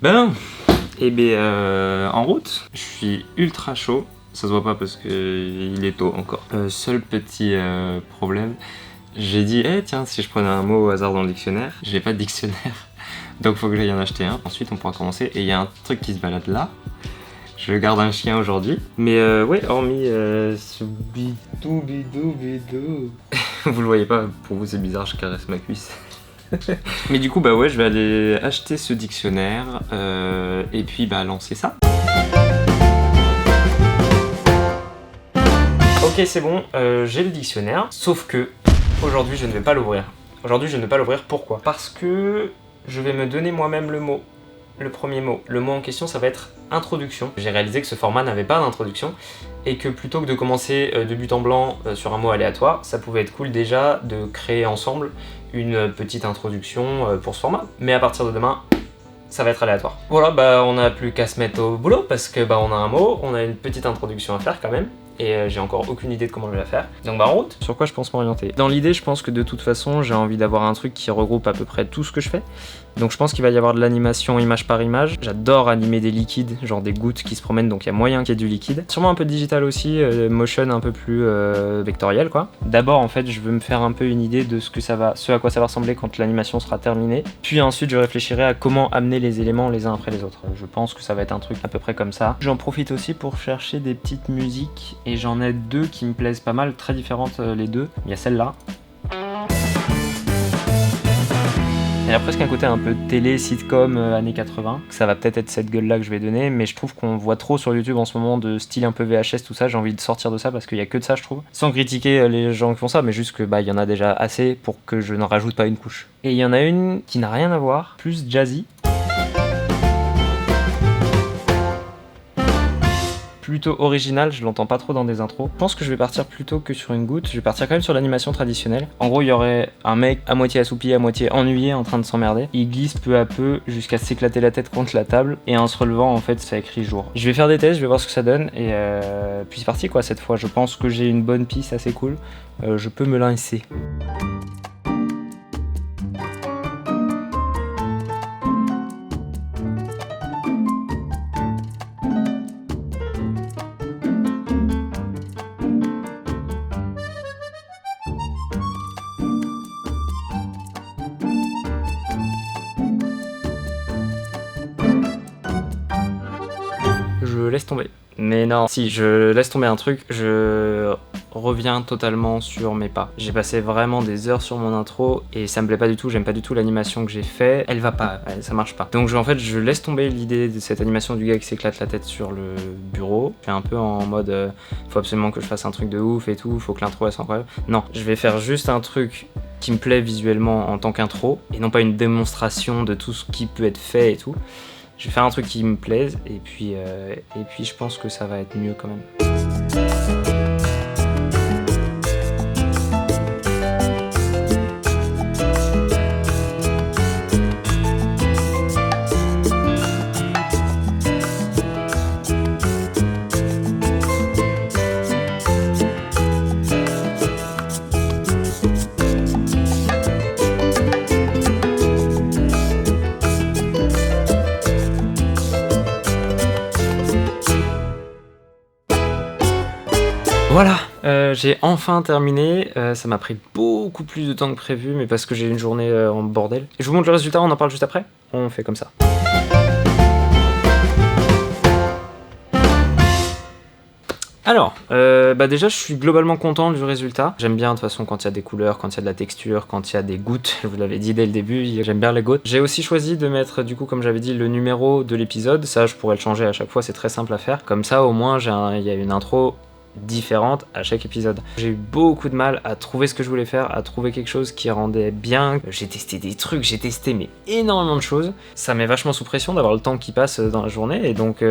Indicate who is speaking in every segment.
Speaker 1: Ben, en route, je suis ultra chaud. Ça se voit pas parce qu'il est tôt encore. Seul petit problème, j'ai dit, tiens, si je prenais un mot au hasard dans le dictionnaire, j'ai pas de dictionnaire, donc faut que j'aille en acheter un. Ensuite, on pourra commencer. Et il y a un truc qui se balade là. Je garde un chien aujourd'hui. Mais ouais, hormis ce bidou. Vous le voyez pas, pour vous c'est bizarre, je caresse ma cuisse. Mais du coup, bah ouais, je vais aller acheter ce dictionnaire et puis bah lancer ça. Ok, c'est bon, j'ai le dictionnaire, sauf que aujourd'hui je ne vais pas l'ouvrir. Aujourd'hui je ne vais pas l'ouvrir, pourquoi? Parce que je vais me donner moi-même le mot. Le premier mot. Le mot en question, ça va être introduction. J'ai réalisé que ce format n'avait pas d'introduction et que plutôt que de commencer de but en blanc sur un mot aléatoire, ça pouvait être cool déjà de créer ensemble une petite introduction pour ce format. Mais à partir de demain, ça va être aléatoire. Voilà, bah on n'a plus qu'à se mettre au boulot parce que bah on a un mot, on a une petite introduction à faire quand même. Et j'ai encore aucune idée de comment je vais la faire. Donc bah en route. Sur quoi je pense m'orienter? Dans l'idée, je pense que de toute façon, j'ai envie d'avoir un truc qui regroupe à peu près tout ce que je fais. Donc je pense qu'il va y avoir de l'animation image par image. J'adore animer des liquides, genre des gouttes qui se promènent, donc il y a moyen qu'il y ait du liquide. Sûrement un peu de digital aussi, motion un peu plus vectoriel quoi. D'abord en fait, je veux me faire un peu une idée de ce à quoi ça va ressembler quand l'animation sera terminée. Puis ensuite, je réfléchirai à comment amener les éléments les uns après les autres. Je pense que ça va être un truc à peu près comme ça. J'en profite aussi pour chercher des petites musiques. Et j'en ai deux qui me plaisent pas mal, très différentes les deux. Il y a celle-là. Elle a presque un côté un peu télé, sitcom, années 80. Ça va peut-être être cette gueule-là que je vais donner, mais je trouve qu'on voit trop sur YouTube en ce moment de style un peu VHS, tout ça. J'ai envie de sortir de ça parce qu'il y a que de ça, je trouve. Sans critiquer les gens qui font ça, mais juste que bah il y en a déjà assez pour que je n'en rajoute pas une couche. Et il y en a une qui n'a rien à voir, plus jazzy. Plutôt original, je l'entends pas trop dans des intros. Je pense que je vais partir plutôt que sur une goutte, je vais partir quand même sur l'animation traditionnelle. En gros, il y aurait un mec à moitié assoupi, à moitié ennuyé en train de s'emmerder. Il glisse peu à peu jusqu'à s'éclater la tête contre la table et en se relevant, en fait, ça écrit jour. Je vais faire des tests, je vais voir ce que ça donne et puis c'est parti quoi cette fois. Je pense que j'ai une bonne piste assez cool. Je peux me lancer. Je laisse tomber. Mais non, si je laisse tomber un truc, je reviens totalement sur mes pas. J'ai passé vraiment des heures sur mon intro et ça me plaît pas du tout, j'aime pas du tout l'animation que j'ai fait. Elle va pas, ça marche pas. Donc en fait, je laisse tomber l'idée de cette animation du gars qui s'éclate la tête sur le bureau. Je suis un peu en mode, faut absolument que je fasse un truc de ouf et tout, faut que l'intro elle soit incroyable. Non, je vais faire juste un truc qui me plaît visuellement en tant qu'intro et non pas une démonstration de tout ce qui peut être fait et tout. Je vais faire un truc qui me plaise et puis je pense que ça va être mieux quand même. Voilà, j'ai enfin terminé, ça m'a pris beaucoup plus de temps que prévu, mais parce que j'ai une journée en bordel. Je vous montre le résultat, on en parle juste après. On fait comme ça. Alors, déjà je suis globalement content du résultat. J'aime bien de toute façon quand il y a des couleurs, quand il y a de la texture, quand il y a des gouttes, je vous l'avais dit dès le début, j'aime bien les gouttes. J'ai aussi choisi de mettre du coup comme j'avais dit le numéro de l'épisode, ça je pourrais le changer à chaque fois, c'est très simple à faire. Comme ça au moins il y a une intro différente à chaque épisode. J'ai eu beaucoup de mal à trouver ce que je voulais faire, à trouver quelque chose qui rendait bien. J'ai testé des trucs, j'ai testé mais énormément de choses. Ça met vachement sous pression d'avoir le temps qui passe dans la journée et donc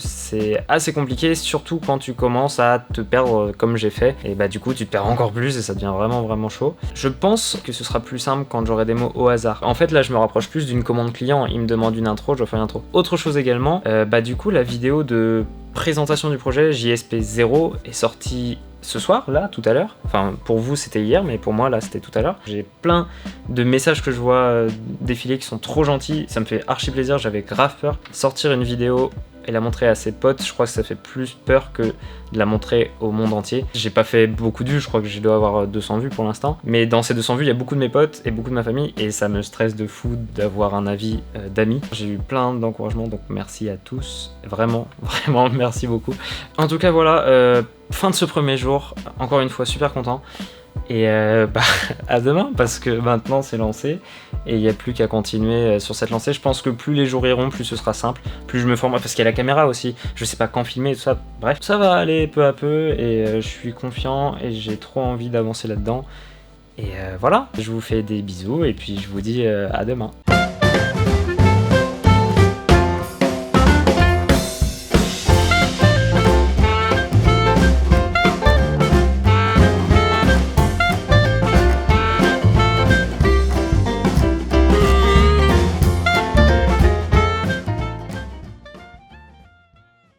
Speaker 1: c'est assez compliqué, surtout quand tu commences à te perdre comme j'ai fait. Et bah du coup tu te perds encore plus et ça devient vraiment chaud. Je pense que ce sera plus simple quand j'aurai des mots au hasard. En fait là je me rapproche plus d'une commande client, il me demande une intro, je dois faire une intro. Autre chose également, du coup la vidéo de présentation du projet JSP0 est sortie ce soir, là, tout à l'heure. Enfin, pour vous, c'était hier, mais pour moi, là, c'était tout à l'heure. J'ai plein de messages que je vois défiler qui sont trop gentils. Ça me fait archi plaisir, j'avais grave peur. Sortir une vidéo et la montrer à ses potes, je crois que ça fait plus peur que de la montrer au monde entier. J'ai pas fait beaucoup de vues, je crois que je dois avoir 200 vues pour l'instant. Mais dans ces 200 vues, il y a beaucoup de mes potes et beaucoup de ma famille et ça me stresse de fou d'avoir un avis d'amis. J'ai eu plein d'encouragements, donc merci à tous. Vraiment, vraiment, merci beaucoup. En tout cas, voilà, fin de ce premier jour. Encore une fois, super content. Et à demain, parce que maintenant c'est lancé et il n'y a plus qu'à continuer sur cette lancée. Je pense que plus les jours iront, plus ce sera simple, plus je me forme, parce qu'il y a la caméra aussi, je sais pas quand filmer et tout ça, bref, ça va aller peu à peu et je suis confiant et j'ai trop envie d'avancer là-dedans. Et voilà, je vous fais des bisous et puis je vous dis à demain.